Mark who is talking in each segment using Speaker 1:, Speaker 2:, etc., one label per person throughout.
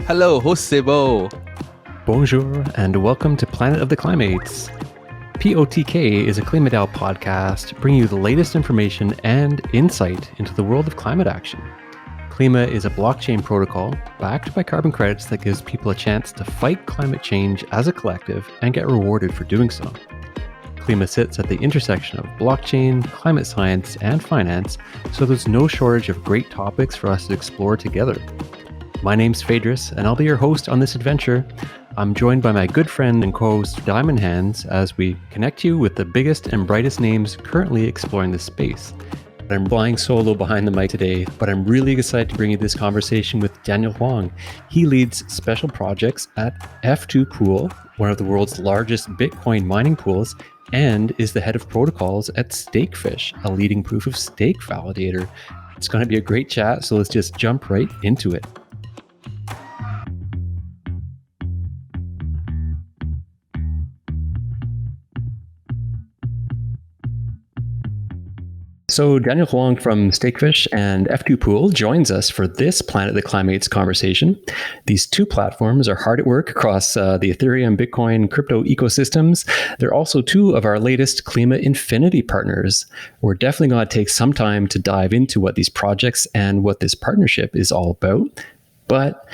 Speaker 1: Hello, Josebo.
Speaker 2: Bonjour and welcome to Planet of the Climates. POTK is a ClimaDAO podcast bringing you the latest information and insight into the world of climate action. Klima is a blockchain protocol backed by carbon credits that gives people a chance to fight climate change as a collective and get rewarded for doing so. Klima sits at the intersection of blockchain, climate science, and finance, so there's no shortage of great topics for us to explore together. My name's Phaedrus, and I'll be your host on this adventure. I'm joined by my good friend and co-host Diamond Hands as we connect you with the biggest and brightest names currently exploring this space. I'm flying solo behind the mic today, but I'm really excited to bring you this conversation with Daniel Hwang. He leads special projects at F2Pool, one of the world's largest Bitcoin mining pools, and is the head of protocols at Stakefish, a leading proof of stake validator. It's going to be a great chat, so let's just jump right into it. So Daniel Hwang from Stakefish and F2Pool joins us for this Planet of the Climates conversation. These two platforms are hard at work across the Ethereum, Bitcoin, crypto ecosystems. They're also two of our latest Klima Infinity partners. We're definitely going to take some time to dive into what these projects and what this partnership is all about. But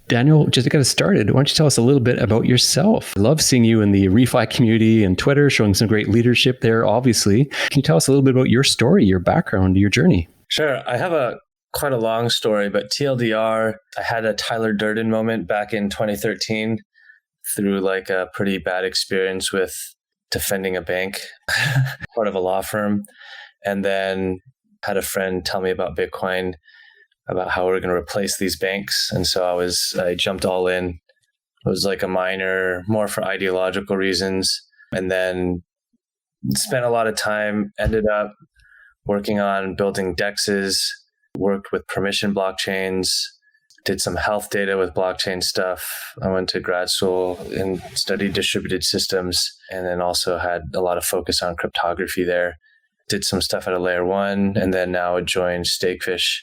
Speaker 2: Daniel, just to get us started, why don't you tell us a little bit about yourself? I love seeing you in the ReFi community and Twitter, showing some great leadership there, obviously. Can you tell us a little bit about your story, your background, your journey?
Speaker 3: Sure. I have quite a long story, but TLDR, I had a Tyler Durden moment back in 2013 through like a pretty bad experience with defending a bank, part of a law firm, and then had a friend tell me about Bitcoin, about how we're going to replace these banks. And so I jumped all in. It was like a minor, more for ideological reasons. And then spent a lot of time, ended up working on building DEXs, worked with permission blockchains, did some health data with blockchain stuff. I went to grad school and studied distributed systems, and then also had a lot of focus on cryptography there. Did some stuff at a layer one, and then now joined Stakefish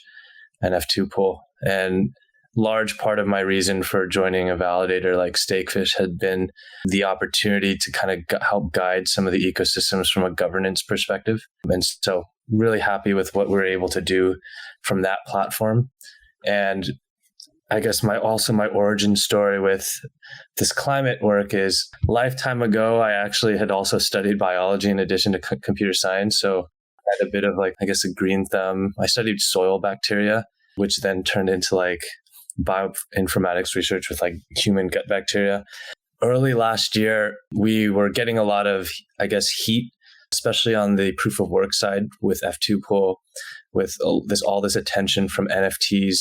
Speaker 3: and F2Pool. And large part of my reason for joining a validator like Stakefish had been the opportunity to kind of help guide some of the ecosystems from a governance perspective. And so really happy with what we're able to do from that platform. And I guess my origin story with this climate work is lifetime ago, I actually had also studied biology in addition to computer science. So I had a bit of a green thumb. I studied soil bacteria, which then turned into bioinformatics research with human gut bacteria. Early last year, we were getting a lot of, heat, especially on the proof of work side with F2Pool, with all this attention from NFTs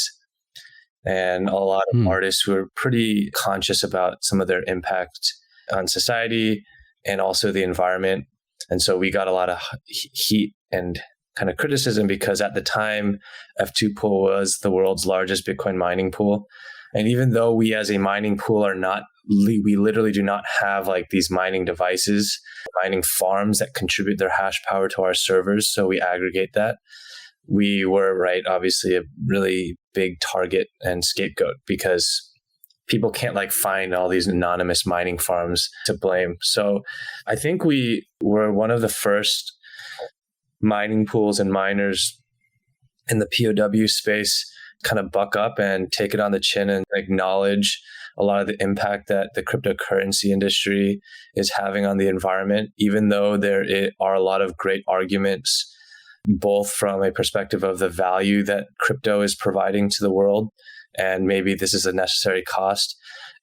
Speaker 3: and a lot of artists who are pretty conscious about some of their impact on society and also the environment. And so we got a lot of heat and kind of criticism because at the time, F2Pool was the world's largest Bitcoin mining pool. And even though we as a mining pool we literally do not have these mining devices, mining farms that contribute their hash power to our servers. So we aggregate that. We were, obviously a really big target and scapegoat because people can't find all these anonymous mining farms to blame. So I think we were one of the first mining pools and miners in the POW space kind of buck up and take it on the chin and acknowledge a lot of the impact that the cryptocurrency industry is having on the environment, even though there are a lot of great arguments, both from a perspective of the value that crypto is providing to the world, and maybe this is a necessary cost,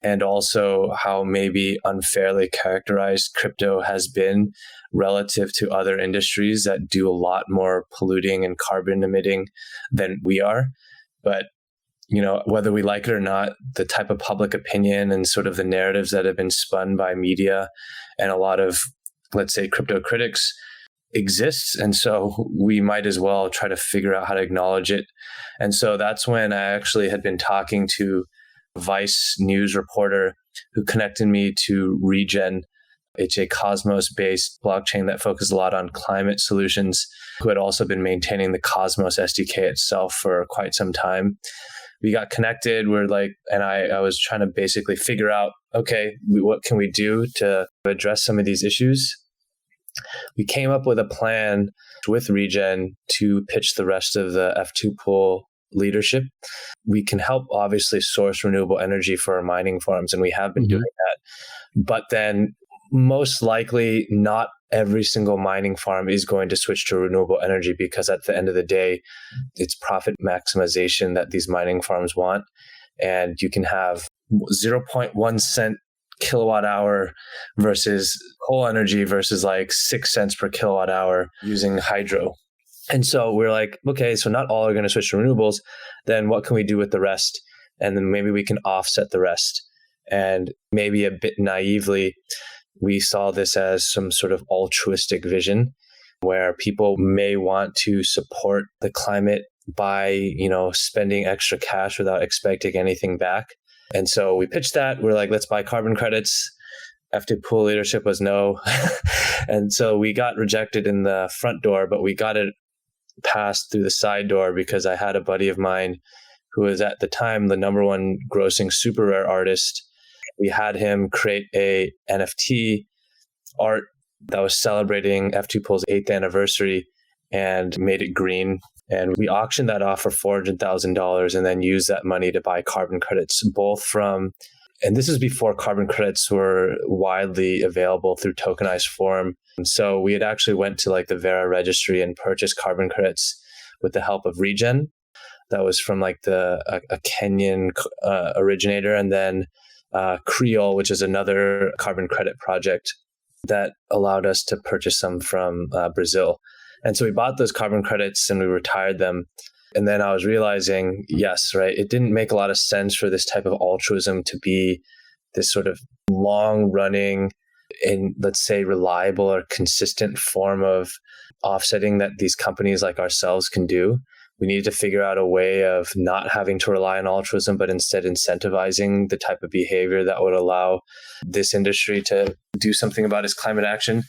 Speaker 3: and also how maybe unfairly characterized crypto has been relative to other industries that do a lot more polluting and carbon emitting than we are. But, whether we like it or not, the type of public opinion and sort of the narratives that have been spun by media and a lot of, let's say, crypto critics exists. And so we might as well try to figure out how to acknowledge it. And so that's when I actually had been talking to Vice news reporter who connected me to Regen. It's a Cosmos-based blockchain that focuses a lot on climate solutions, who had also been maintaining the Cosmos SDK itself for quite some time. we got connected. And I was trying to basically figure out, okay, what can we do to address some of these issues? We came up with a plan with Regen to pitch the rest of the F2Pool leadership. We can help obviously source renewable energy for our mining farms, and we have been doing that. But then most likely not every single mining farm is going to switch to renewable energy, because at the end of the day, it's profit maximization that these mining farms want. And you can have 0.1 cent kilowatt hour versus coal energy versus like 6 cents per kilowatt hour using hydro. And so we're like, okay, so not all are going to switch to renewables. Then what can we do with the rest? And then maybe we can offset the rest. And maybe a bit naively, we saw this as some sort of altruistic vision where people may want to support the climate by, spending extra cash without expecting anything back. And so we pitched that. We're like, let's buy carbon credits. F2Pool leadership was no. And so we got rejected in the front door, but we got it passed through the side door because I had a buddy of mine who was at the time the number one grossing super rare artist. We had him create a NFT art that was celebrating F2Pool's 8th anniversary and made it green. And we auctioned that off for $400,000 and then used that money to buy carbon credits, and this is before carbon credits were widely available through tokenized form. And so we had actually went to like the Verra registry and purchased carbon credits with the help of Regen. That was from like a Kenyan originator, and then Creole, which is another carbon credit project that allowed us to purchase some from Brazil. And so we bought those carbon credits and we retired them. And then I was realizing, yes, right, it didn't make a lot of sense for this type of altruism to be this sort of long-running and, let's say, reliable or consistent form of offsetting that these companies like ourselves can do. We needed to figure out a way of not having to rely on altruism, but instead incentivizing the type of behavior that would allow this industry to do something about its climate action.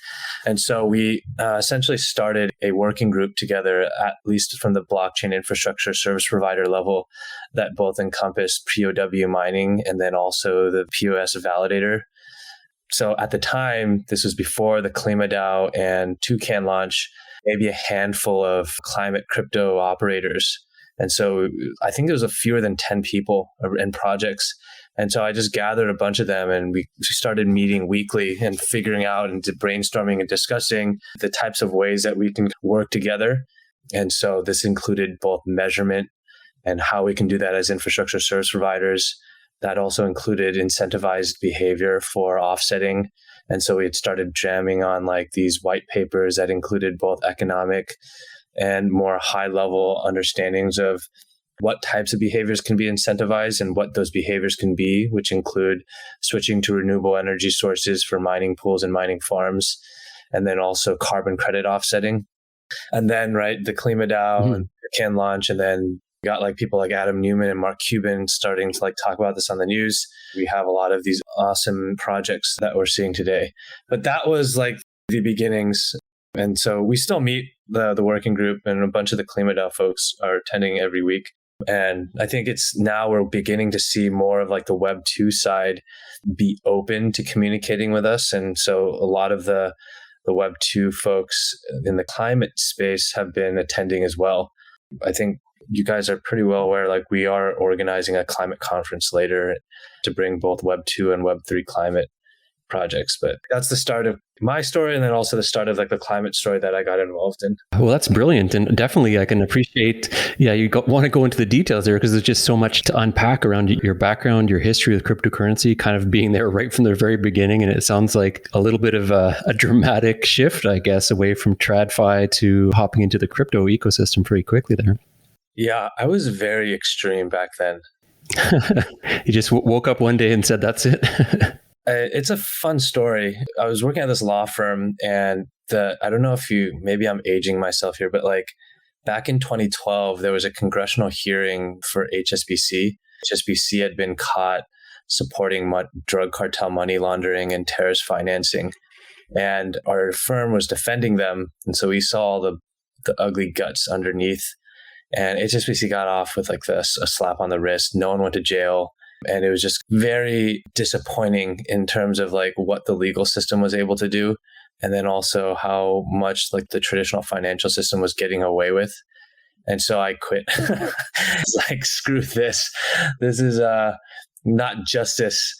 Speaker 3: And so we essentially started a working group together, at least from the blockchain infrastructure service provider level, that both encompassed POW mining and then also the POS validator. So at the time, this was before the Klima DAO and Toucan launch, maybe a handful of climate crypto operators. And so I think there was fewer than 10 people and projects. And so I just gathered a bunch of them and we started meeting weekly and figuring out and brainstorming and discussing the types of ways that we can work together. And so this included both measurement and how we can do that as infrastructure service providers. That also included incentivized behavior for offsetting. And so we had started jamming on like these white papers that included both economic and more high level understandings of what types of behaviors can be incentivized and what those behaviors can be, which include switching to renewable energy sources for mining pools and mining farms, and then also carbon credit offsetting. And then, right, the Klima DAO and the Can launch, and then got like people like Adam Newman and Mark Cuban starting to like talk about this on the news. We have a lot of these awesome projects that we're seeing today. But that was like the beginnings. And so we still meet the working group, and a bunch of the Klima DAO folks are attending every week. And I think it's now we're beginning to see more of like the Web 2 side be open to communicating with us. And so a lot of the Web 2 folks in the climate space have been attending as well. I think you guys are pretty well aware, like we are organizing a climate conference later to bring both Web 2 and Web 3 climate projects. But that's the start of my story, and then also the start of like the climate story that I got involved in.
Speaker 2: Well, that's brilliant. And definitely I can appreciate, you want to go into the details there because there's just so much to unpack around your background, your history with cryptocurrency, kind of being there right from the very beginning. And it sounds like a little bit of a dramatic shift, I guess, away from TradFi to hopping into the crypto ecosystem pretty quickly there.
Speaker 3: Yeah, I was very extreme back then.
Speaker 2: You just woke up one day and said, that's it.
Speaker 3: It's a fun story. I was working at this law firm, and I don't know if maybe I'm aging myself here, but like back in 2012, there was a congressional hearing for HSBC. HSBC had been caught supporting drug cartel money laundering and terrorist financing. And our firm was defending them. And so we saw the ugly guts underneath. And it just basically got off with like a slap on the wrist. No one went to jail. And it was just very disappointing in terms of like what the legal system was able to do. And then also how much like the traditional financial system was getting away with. And so I quit. It's like, screw this. This is not justice.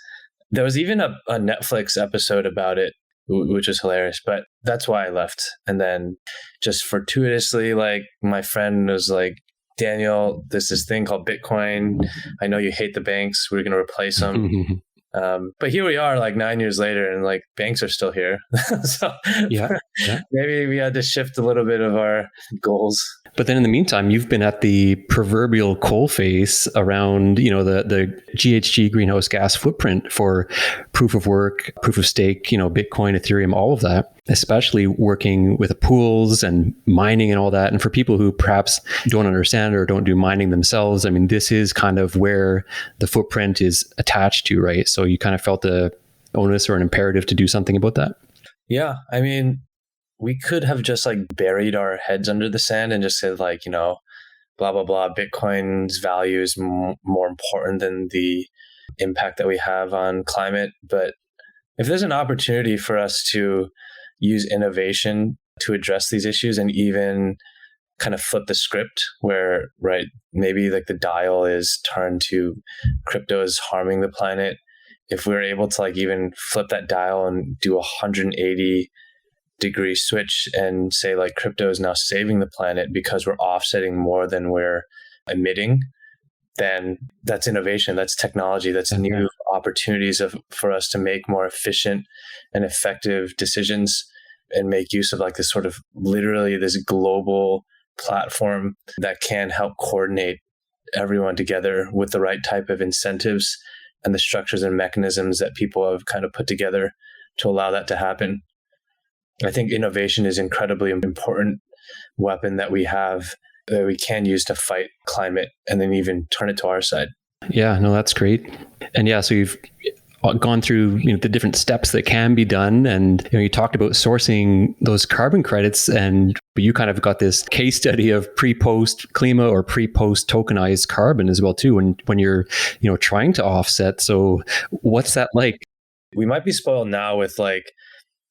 Speaker 3: There was even a Netflix episode about it, which was hilarious, but that's why I left. And then just fortuitously, like my friend was like, Daniel, there's this thing called Bitcoin. I know you hate the banks. We're going to replace them. But here we are like 9 years later and like banks are still here. So
Speaker 2: Yeah.
Speaker 3: maybe we had to shift a little bit of our goals.
Speaker 2: But then in the meantime, you've been at the proverbial coalface around, the GHG greenhouse gas footprint for proof of work, proof of stake, Bitcoin, Ethereum, all of that, especially working with the pools and mining and all that. And for people who perhaps don't understand or don't do mining themselves, I mean, this is kind of where the footprint is attached to, right? So you kind of felt the onus or an imperative to do something about that.
Speaker 3: Yeah. I mean, we could have just like buried our heads under the sand and just said like, blah, blah, blah. Bitcoin's value is more important than the impact that we have on climate. But if there's an opportunity for us to use innovation to address these issues and even kind of flip the script where, right, maybe like the dial is turned to crypto is harming the planet. If we're able to like even flip that dial and do 180-degree switch and say like crypto is now saving the planet because we're offsetting more than we're emitting, then that's innovation, that's technology, that's new opportunities for us to make more efficient and effective decisions and make use of like this sort of literally this global platform that can help coordinate everyone together with the right type of incentives and the structures and mechanisms that people have kind of put together to allow that to happen. I think innovation is incredibly important weapon that we have that we can use to fight climate and then even turn it to our side. Yeah,
Speaker 2: no, that's great. And yeah, so you've gone through the different steps that can be done, and you talked about sourcing those carbon credits, and you kind of got this case study of pre-post Klima or pre-post tokenized carbon as well too, when you're trying to offset. So what's that like?
Speaker 3: We might be spoiled now with like,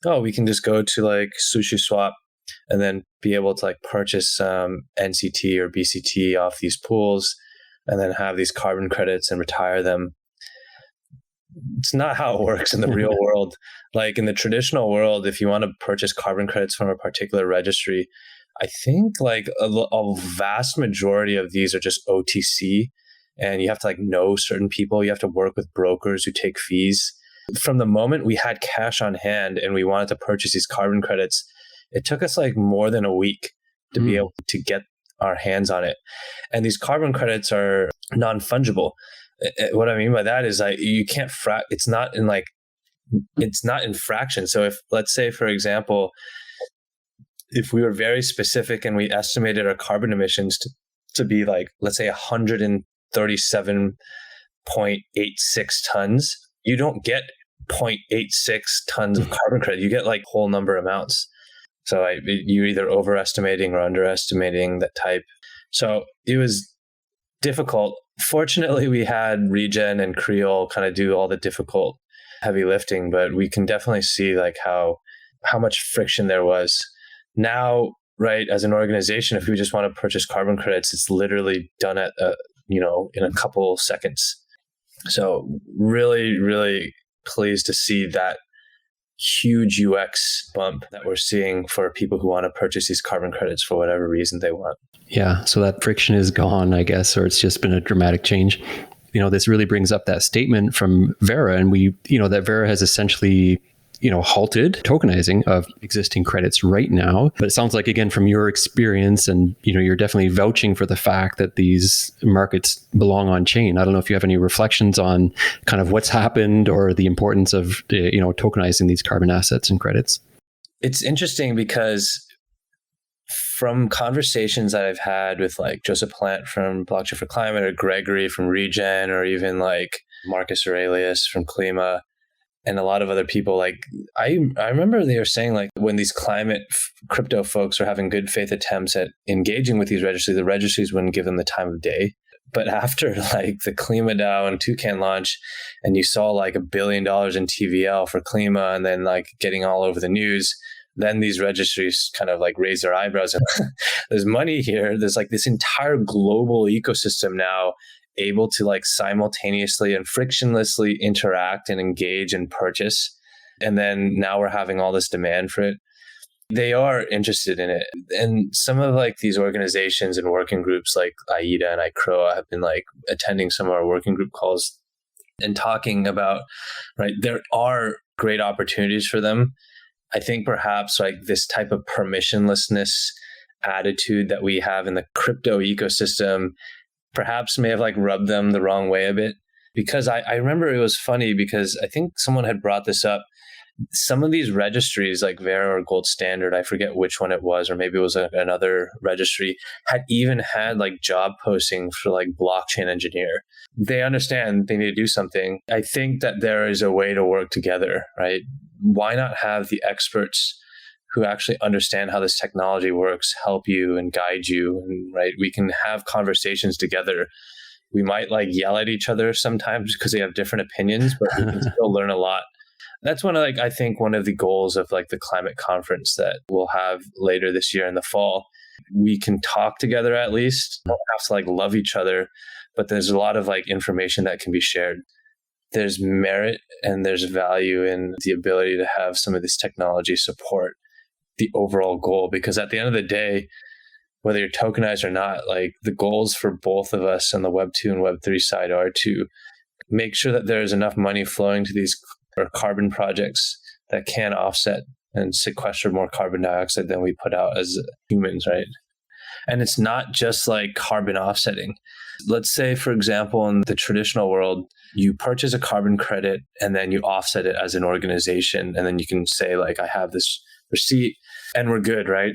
Speaker 3: oh, we can just go to like SushiSwap and then be able to like purchase NCT or BCT off these pools and then have these carbon credits and retire them. It's not how it works in the real world. Like in the traditional world, if you want to purchase carbon credits from a particular registry, I think like a vast majority of these are just OTC, and you have to like know certain people. You have to work with brokers who take fees. From the moment we had cash on hand and we wanted to purchase these carbon credits, it took us like more than a week to be able to get our hands on it. And these carbon credits are non-fungible. What I mean by that is like you can't it's not in fractions. So if, let's say, for example, if we were very specific and we estimated our carbon emissions to be like, let's say 137.86 tons, you don't get 0.86 tons of carbon credit. You get like whole number amounts. So you're either overestimating or underestimating that type. So it was difficult. Fortunately, we had Regen and Creole kind of do all the difficult heavy lifting, but we can definitely see like how much friction there was. Now, right, as an organization, if we just want to purchase carbon credits, it's literally done at in a couple seconds. So really, really pleased to see that huge UX bump that we're seeing for people who want to purchase these carbon credits for whatever reason they want.
Speaker 2: Yeah, so that friction is gone, I guess, or it's just been a dramatic change. This really brings up that statement from Verra, and that Verra has essentially halted tokenizing of existing credits right now. But it sounds like, again, from your experience, and you're definitely vouching for the fact that these markets belong on chain. I don't know if you have any reflections on kind of what's happened or the importance of tokenizing these carbon assets and credits.
Speaker 3: It's interesting because from conversations that I've had with like Joseph Plant from Blockchain for Climate, or Gregory from Regen, or even like Marcus Aurelius from Klima, and a lot of other people, like I remember they were saying like when these crypto folks were having good faith attempts at engaging with these registries, the registries wouldn't give them the time of day. But after like the Klima DAO and Toucan launch, and you saw like $1 billion in TVL for Klima, and then like getting all over the news, then these registries kind of like raise their eyebrows and there's money here. There's like this entire global ecosystem now able to like simultaneously and frictionlessly interact and engage and purchase. And then now we're having all this demand for it. They are interested in it. And some of like these organizations and working groups like AIDA and ICROA have been like attending some of our working group calls and talking about, right, there are great opportunities for them. I think perhaps like this type of permissionlessness attitude that we have in the crypto ecosystem perhaps may have like rubbed them the wrong way a bit. Because I remember it was funny because I think someone had brought this up. Some of these registries like Verra or Gold Standard, I forget which one it was, or maybe it was another registry, had even had like job postings for like blockchain engineer. They understand they need to do something. I think that there is a way to work together, right? Why not have the experts who actually understand how this technology works help you and guide you, and right, we can have conversations together. We might like yell at each other sometimes because they have different opinions, but we can still learn a lot. That's one of like, I think one of the goals of like the climate conference that we'll have later this year in the fall. We can talk together at least. We don't have to like love each other, but there's a lot of like information that can be shared. There's merit and there's value in the ability to have some of this technology support the overall goal, because at the end of the day, whether you're tokenized or not, like the goals for both of us on the Web2 and Web3 side are to make sure that there's enough money flowing to these carbon projects that can offset and sequester more carbon dioxide than we put out as humans, right? And it's not just like carbon offsetting. Let's say, for example, in the traditional world, you purchase a carbon credit and then you offset it as an organization. And then you can say like, I have this receipt and we're good, right?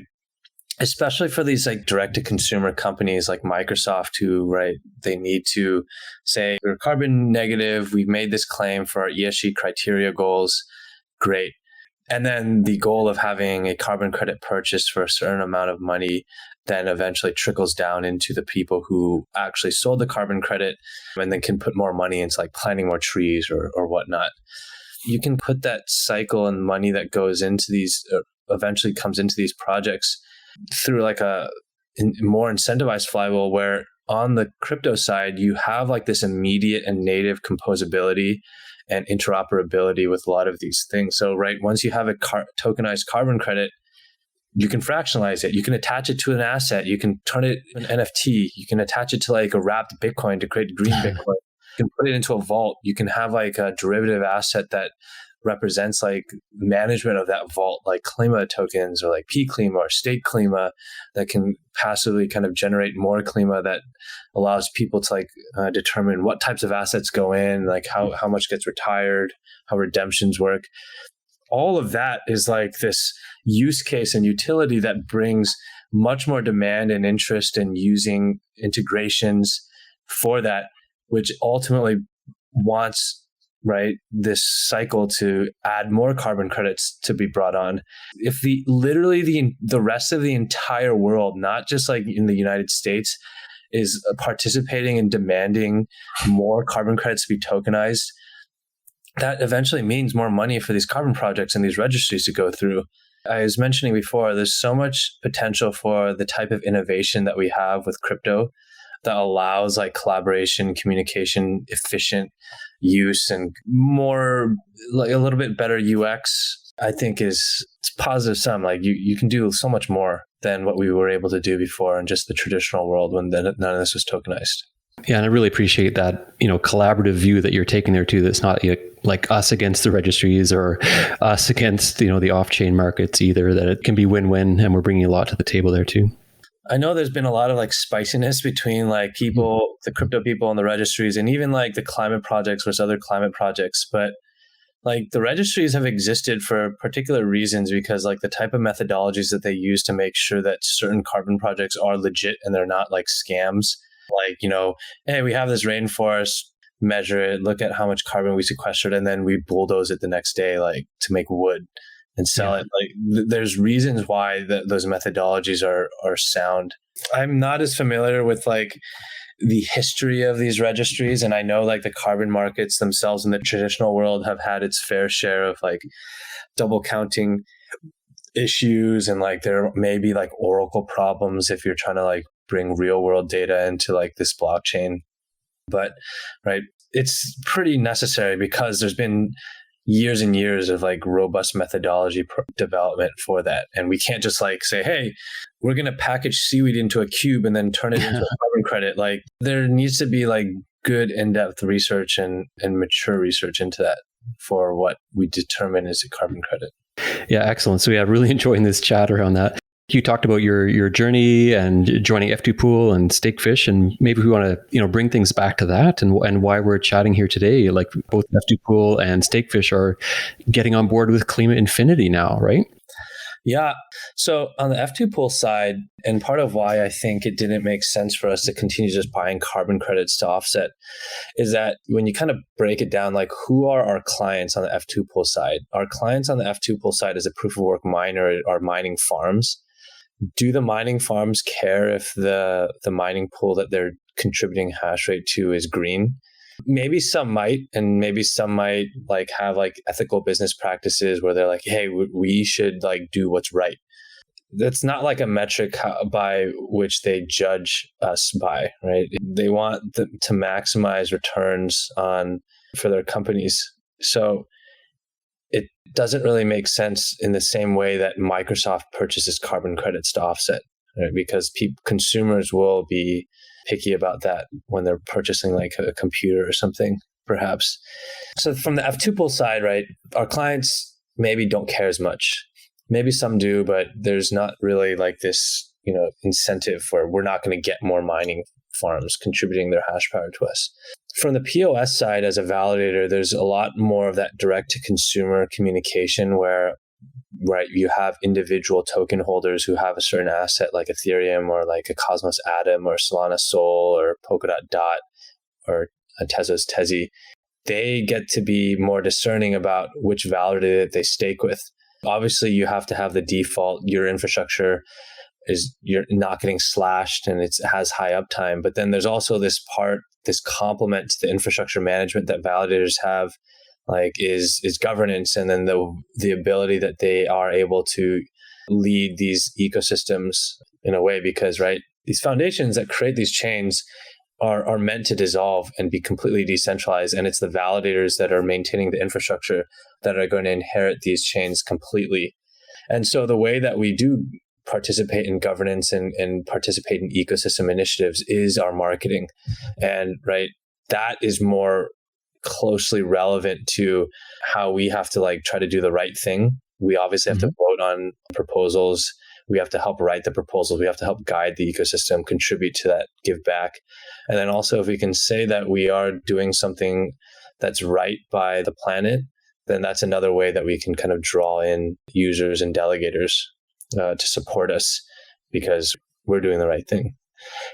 Speaker 3: Especially for these like direct-to-consumer companies like Microsoft, who, right, they need to say, we're carbon negative, we've made this claim for our ESG criteria goals, great. And then the goal of having a carbon credit purchase for a certain amount of money then eventually trickles down into the people who actually sold the carbon credit and then can put more money into like planting more trees or whatnot. You can put that cycle and money that goes into these, eventually comes into these projects through like a more incentivized flywheel, where on the crypto side, you have like this immediate and native composability and interoperability with a lot of these things. So, right, once you have a tokenized carbon credit, you can fractionalize it. You can attach it to an asset. You can turn it into an NFT. You can attach it to like a wrapped Bitcoin to create green Bitcoin. You can put it into a vault. You can have like a derivative asset that represents like management of that vault, like Klima tokens or like P-Klima or State Klima, that can passively kind of generate more Klima that allows people to like determine what types of assets go in, like how much gets retired, how redemptions work. All of that is like this use case and utility that brings much more demand and interest in using integrations for that, which ultimately wants, right, this cycle to add more carbon credits to be brought on. If the rest of the entire world, not just like in the United States, is participating and demanding more carbon credits to be tokenized, that eventually means more money for these carbon projects and these registries to go through. I was mentioning before, there's so much potential for the type of innovation that we have with crypto that allows like collaboration, communication, efficient use, and more, like a little bit better UX, I think it's positive sum. Like you can do so much more than what we were able to do before in just the traditional world when none of this was tokenized.
Speaker 2: Yeah, and I really appreciate that, collaborative view that you're taking there too. That's not like us against the registries or us against, the off-chain markets either, that it can be win-win, and we're bringing a lot to the table there too.
Speaker 3: I know there's been a lot of like spiciness between like people, the crypto people and the registries, and even like the climate projects versus other climate projects. But like the registries have existed for particular reasons, because like the type of methodologies that they use to make sure that certain carbon projects are legit and they're not like scams. Like, hey, we have this rainforest. measure it, look at how much carbon we sequestered, and then we bulldoze it the next day, like to make wood and sell it. Like there's reasons why those methodologies are sound. I'm not as familiar with like the history of these registries, and I know like the carbon markets themselves in the traditional world have had its fair share of like double counting issues, and like there may be like oracle problems if you're trying to like bring real world data into like this blockchain. But right, it's pretty necessary because there's been years and years of like robust methodology development for that. And we can't just like say, hey, we're going to package seaweed into a cube and then turn it into a carbon credit. Like there needs to be like good in-depth research and mature research into that for what we determine is a carbon credit.
Speaker 2: Yeah, excellent. So yeah, really enjoying this chat around that. You talked about your journey and joining F2Pool and Stakefish, and maybe we want to bring things back to that and why we're chatting here today. Like both F2Pool and Stakefish are getting on board with Klima Infinity now, right?
Speaker 3: Yeah. So on the F2Pool side, and part of why I think it didn't make sense for us to continue just buying carbon credits to offset is that when you kind of break it down, like who are our clients on the F2Pool side? Our clients on the F2Pool side as a proof of work miner are mining farms. Do the mining farms care if the mining pool that they're contributing hash rate to is green? Maybe some might, and maybe some might like have like ethical business practices where they're like, hey, we should like do what's right. That's not like a metric by which they judge us by, right? They want to maximize returns for their companies. So it doesn't really make sense in the same way that Microsoft purchases carbon credits to offset, right? Because consumers will be picky about that when they're purchasing like a computer or something, perhaps. So from the F2Pool side, right, our clients maybe don't care as much. Maybe some do, but there's not really like this, incentive where we're not going to get more mining farms contributing their hash power to us. From the POS side, as a validator, there's a lot more of that direct-to-consumer communication where, right, you have individual token holders who have a certain asset like Ethereum or like a Cosmos Atom or Solana Sol or Polkadot Dot or a Tezos Tezzy. They get to be more discerning about which validator they stake with. Obviously, you have to have the default, your infrastructure you're not getting slashed and it has high uptime. But then there's also this complement to the infrastructure management that validators have, like is governance, and then the ability that they are able to lead these ecosystems in a way, because right, these foundations that create these chains are meant to dissolve and be completely decentralized, and it's the validators that are maintaining the infrastructure that are going to inherit these chains completely. And so the way that we do participate in governance and participate in ecosystem initiatives is our marketing. And right, that is more closely relevant to how we have to like try to do the right thing. We obviously have to vote on proposals. We have to help write the proposals. We have to help guide the ecosystem, contribute to that, give back. And then also, if we can say that we are doing something that's right by the planet, then that's another way that we can kind of draw in users and delegators to support us because we're doing the right thing.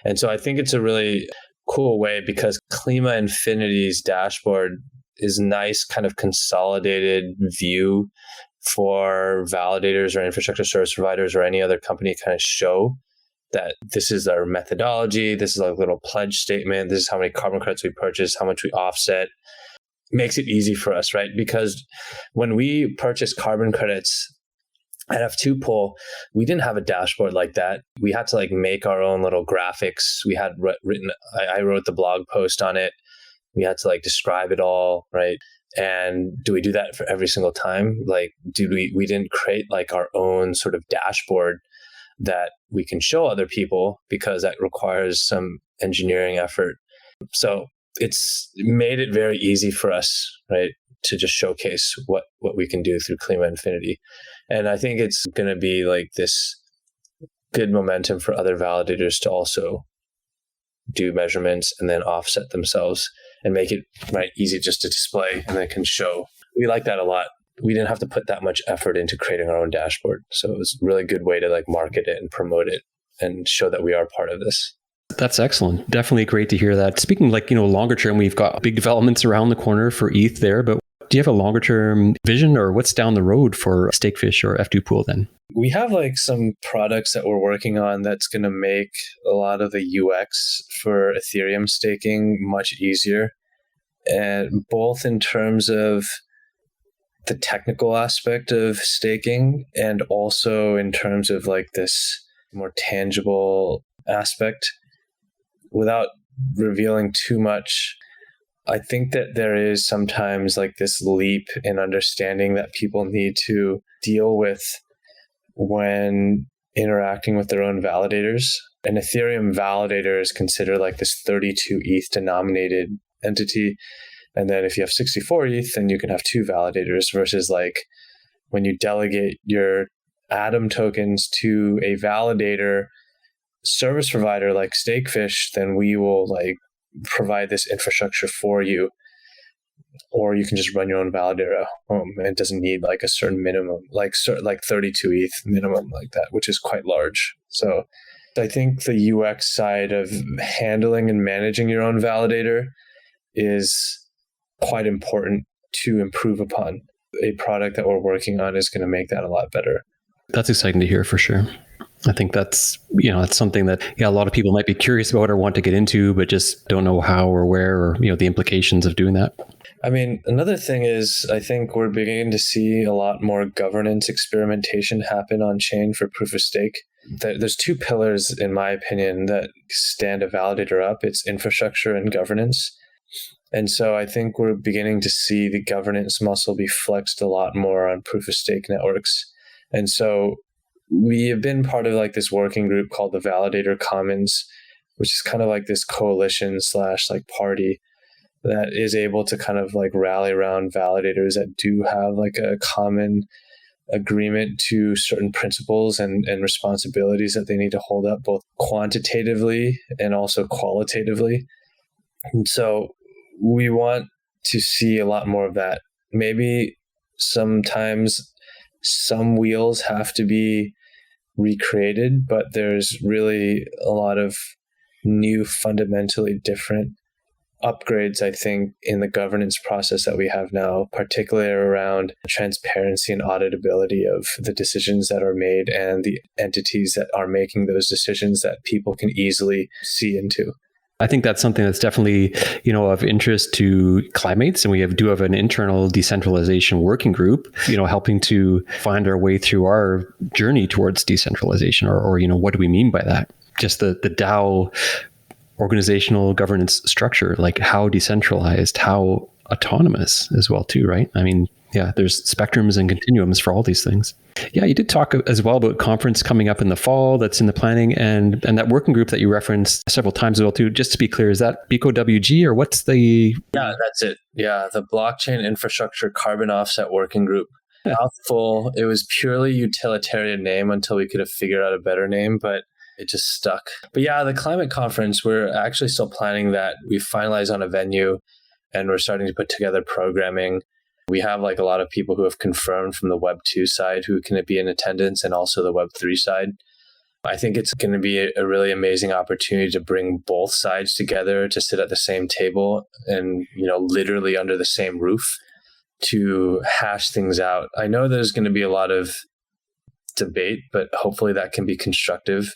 Speaker 3: And so I think it's a really cool way, because Klima Infinity's dashboard is a nice kind of consolidated view for validators or infrastructure service providers or any other company to kind of show that this is our methodology, this is a little pledge statement, this is how many carbon credits we purchase, how much we offset. Makes it easy for us, right? Because when we purchase carbon credits at F2Pool, we didn't have a dashboard like that. We had to like make our own little graphics. We had I wrote the blog post on it. We had to like describe it all, right? And do we do that for every single time? Like, we didn't create like our own sort of dashboard that we can show other people, because that requires some engineering effort. So it's made it very easy for us, right, to just showcase what we can do through Klima Infinity. And I think it's going to be like this good momentum for other validators to also do measurements and then offset themselves and make it right easy just to display and then can show. We like that a lot. We didn't have to put that much effort into creating our own dashboard. So it was a really good way to like market it and promote it and show that we are part of this.
Speaker 2: That's excellent. Definitely great to hear that. Speaking longer term, we've got big developments around the corner for ETH there, but do you have a longer term vision or what's down the road for Stakefish or F2Pool then?
Speaker 3: We have some products that we're working on that's going to make a lot of the UX for Ethereum staking much easier. And both in terms of the technical aspect of staking and also in terms of this more tangible aspect. Without revealing too much, I think that there is sometimes this leap in understanding that people need to deal with when interacting with their own validators. An Ethereum validator is considered this 32 ETH denominated entity. And then if you have 64 ETH, then you can have two validators versus when you delegate your Atom tokens to a validator service provider like Stakefish, then we will provide this infrastructure for you, or you can just run your own validator at home. And it doesn't need a certain minimum, 32 ETH minimum that, which is quite large. So I think the UX side of handling and managing your own validator is quite important to improve upon. A product that we're working on is going to make that a lot better.
Speaker 2: That's exciting to hear for sure. I think that's something that, a lot of people might be curious about or want to get into, but just don't know how or where or, the implications of doing that.
Speaker 3: I mean, another thing is I think we're beginning to see a lot more governance experimentation happen on chain for proof of stake. There's two pillars, in my opinion, that stand a validator up. It's infrastructure and governance. And so I think we're beginning to see the governance muscle be flexed a lot more on proof of stake networks. And so we have been part of this working group called the Validator Commons, which is kind of this coalition / party that is able to kind of rally around validators that do have a common agreement to certain principles and responsibilities that they need to hold up both quantitatively and also qualitatively. And so we want to see a lot more of that. Maybe sometimes some wheels have to be recreated, but there's really a lot of new, fundamentally different upgrades, I think, in the governance process that we have now, particularly around transparency and auditability of the decisions that are made and the entities that are making those decisions that people can easily see into.
Speaker 2: I think that's something that's definitely, of interest to Climates. And we do have an internal decentralization working group, helping to find our way through our journey towards decentralization or what do we mean by that? Just the DAO organizational governance structure, how decentralized, how autonomous as well too, right? I mean, yeah, there's spectrums and continuums for all these things. Yeah, you did talk as well about conference coming up in the fall that's in the planning and that working group that you referenced several times as well too. Just to be clear, is that BCO-WG or what's the...
Speaker 3: Yeah, that's it. Yeah, the Blockchain Infrastructure Carbon Offset Working Group. Mouthful. It was purely utilitarian name until we could have figured out a better name, but it just stuck. But yeah, the climate conference, we're actually still planning that. We finalized on a venue and we're starting to put together programming. We have a lot of people who have confirmed from the Web 2 side who can be in attendance and also the Web 3 side. I think it's going to be a really amazing opportunity to bring both sides together to sit at the same table and, literally under the same roof to hash things out. I know there's going to be a lot of debate, but hopefully that can be constructive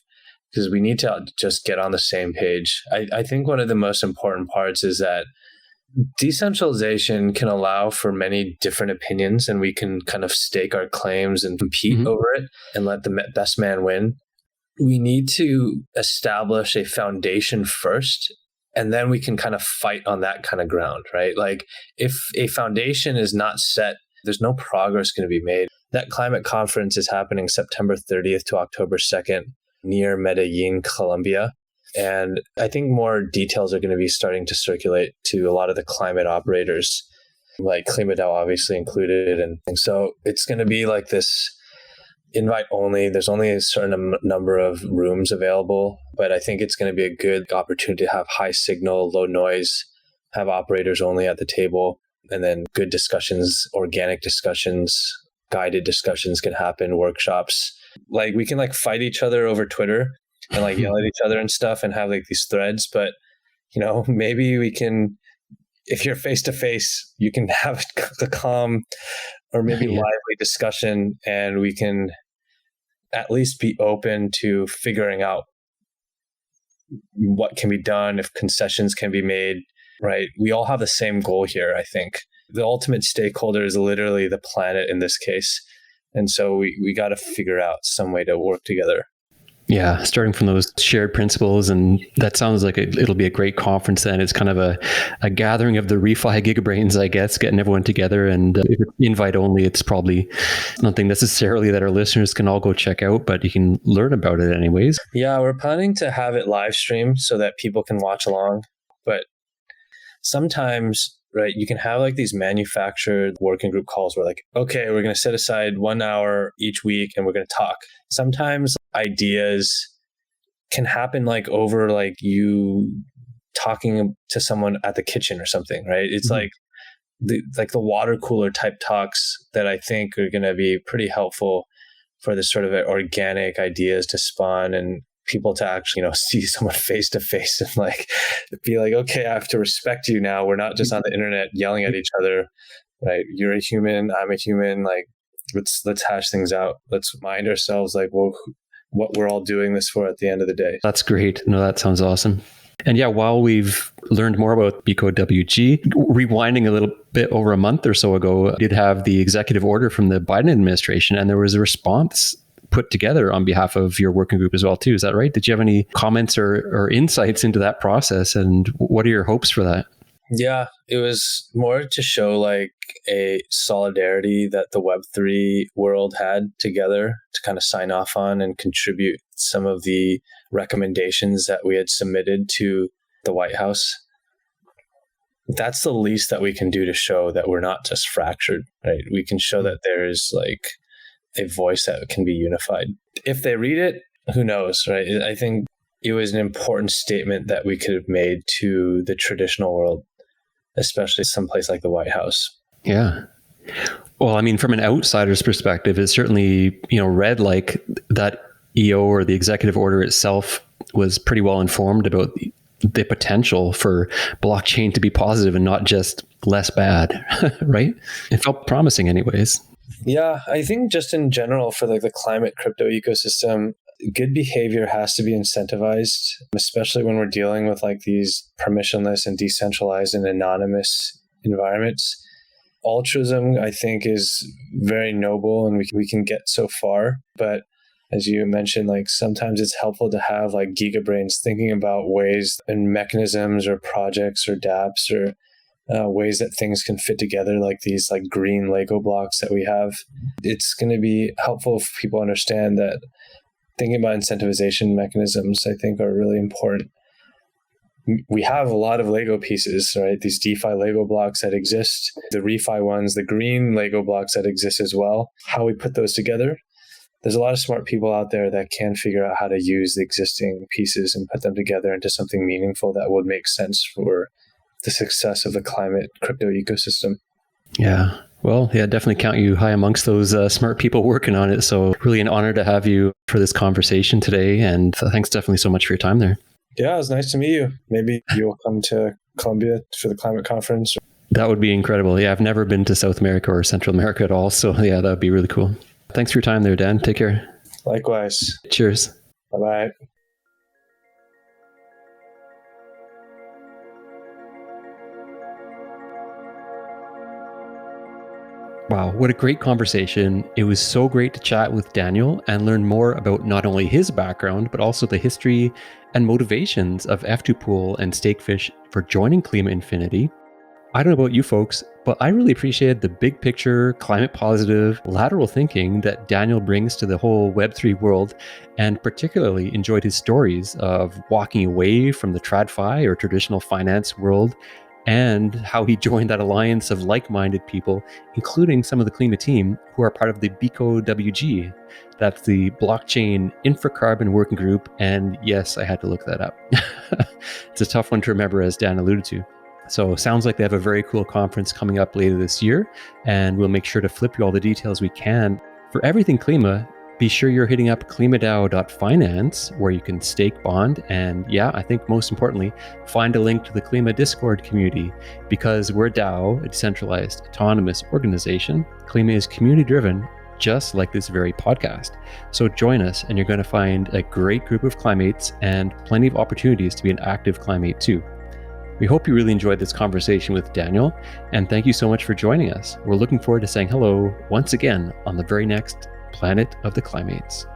Speaker 3: because we need to just get on the same page. I think one of the most important parts is that decentralization can allow for many different opinions and we can kind of stake our claims and compete over it and let the best man win. We need to establish a foundation first, and then we can kind of fight on that kind of ground, right? If a foundation is not set, there's no progress going to be made. That climate conference is happening September 30th to October 2nd near Medellin, Colombia. And I think more details are going to be starting to circulate to a lot of the climate operators, like Klima obviously included. And so it's going to be this invite only. There's only a certain number of rooms available, but I think it's going to be a good opportunity to have high signal, low noise, have operators only at the table, and then good discussions, organic discussions, guided discussions can happen, workshops. We can fight each other over Twitter, and like yell at each other and stuff and have like these threads. But, maybe we can, if you're face to face, you can have a calm or maybe lively discussion, and we can at least be open to figuring out what can be done, if concessions can be made, right? We all have the same goal here, I think. The ultimate stakeholder is literally the planet in this case. And so we got to figure out some way to work together.
Speaker 2: Yeah, starting from those shared principles. And that sounds like it'll be a great conference then. It's kind of a gathering of the ReFi gigabrains, I guess, getting everyone together. And if it's invite only, it's probably nothing necessarily that our listeners can all go check out, but you can learn about it anyways.
Speaker 3: Yeah, we're planning to have it live streamed so that people can watch along. But sometimes, right, you can have like these manufactured working group calls where like, okay, we're going to set aside 1 hour each week and we're going to talk. Sometimes ideas can happen like over like you talking to someone at the kitchen or something, right? It's like the water cooler type talks that I think are going to be pretty helpful for this sort of organic ideas to spawn and people to actually, see someone face to face and like be like, okay, I have to respect you now. We're not just on the internet yelling at each other, right? You're a human, I'm a human. Like, let's hash things out. Let's remind ourselves like, well, what we're all doing this for at the end of the day.
Speaker 2: That's great. No, that sounds awesome. And yeah, while we've learned more about BCO-WG, rewinding a little bit over a month or so ago, I did have the executive order from the Biden administration, and there was a response put together on behalf of your working group as well, too. Is that right? Did you have any comments or insights into that process? And what are your hopes for that?
Speaker 3: Yeah, it was more to show like a solidarity that the Web3 world had together to kind of sign off on and contribute some of the recommendations that we had submitted to the White House. That's the least that we can do to show that we're not just fractured, right? We can show that there is like a voice that can be unified. If they read it, who knows, right? I think it was an important statement that we could have made to the traditional world, especially someplace like the White House.
Speaker 2: Yeah. Well, I mean, from an outsider's perspective, it certainly, read like that EO or the executive order itself was pretty well informed about the potential for blockchain to be positive and not just less bad, right? It felt promising anyways.
Speaker 3: Yeah, I think just in general for like the climate crypto ecosystem, good behavior has to be incentivized, especially when we're dealing with like these permissionless and decentralized and anonymous environments. Altruism, I think, is very noble and we can get so far. But as you mentioned, like sometimes it's helpful to have like gigabrains thinking about ways and mechanisms or projects or dApps or ways that things can fit together, like these like green Lego blocks that we have. It's going to be helpful if people understand that thinking about incentivization mechanisms, I think, are really important. We have a lot of Lego pieces, right? These DeFi Lego blocks that exist, the ReFi ones, the green Lego blocks that exist as well. How we put those together. There's a lot of smart people out there that can figure out how to use the existing pieces and put them together into something meaningful that would make sense for the success of the climate crypto ecosystem.
Speaker 2: Yeah. Well, yeah, definitely count you high amongst those smart people working on it. So really an honor to have you for this conversation today. And thanks definitely so much for your time there.
Speaker 3: Yeah, it was nice to meet you. Maybe you'll come to Colombia for the climate conference.
Speaker 2: That would be incredible. Yeah, I've never been to South America or Central America at all. So yeah, that would be really cool. Thanks for your time there, Dan. Take care.
Speaker 3: Likewise.
Speaker 2: Cheers.
Speaker 3: Bye-bye.
Speaker 2: Wow, what a great conversation. It was so great to chat with Daniel and learn more about not only his background, but also the history and motivations of F2Pool and Stakefish for joining Klima Infinity. I don't know about you folks, but I really appreciated the big picture, climate positive, lateral thinking that Daniel brings to the whole Web3 world, and particularly enjoyed his stories of walking away from the TradFi or traditional finance world and how he joined that alliance of like-minded people, including some of the Klima team who are part of the BCO-WG. That's the Blockchain Infracarbon Working Group. And yes, I had to look that up. It's a tough one to remember, as Dan alluded to. So sounds like they have a very cool conference coming up later this year, and we'll make sure to flip you all the details we can. For everything Klima, Be sure you're hitting up klimadao.finance, where you can stake, bond, and I think most importantly, find a link to the Klima Discord community, because we're DAO, a decentralized autonomous organization. Klima is community-driven, just like this very podcast. So join us, and you're going to find a great group of Climates and plenty of opportunities to be an active Climate too. We hope you really enjoyed this conversation with Daniel, and thank you so much for joining us. We're looking forward to saying hello once again on the very next Planet of the Climates.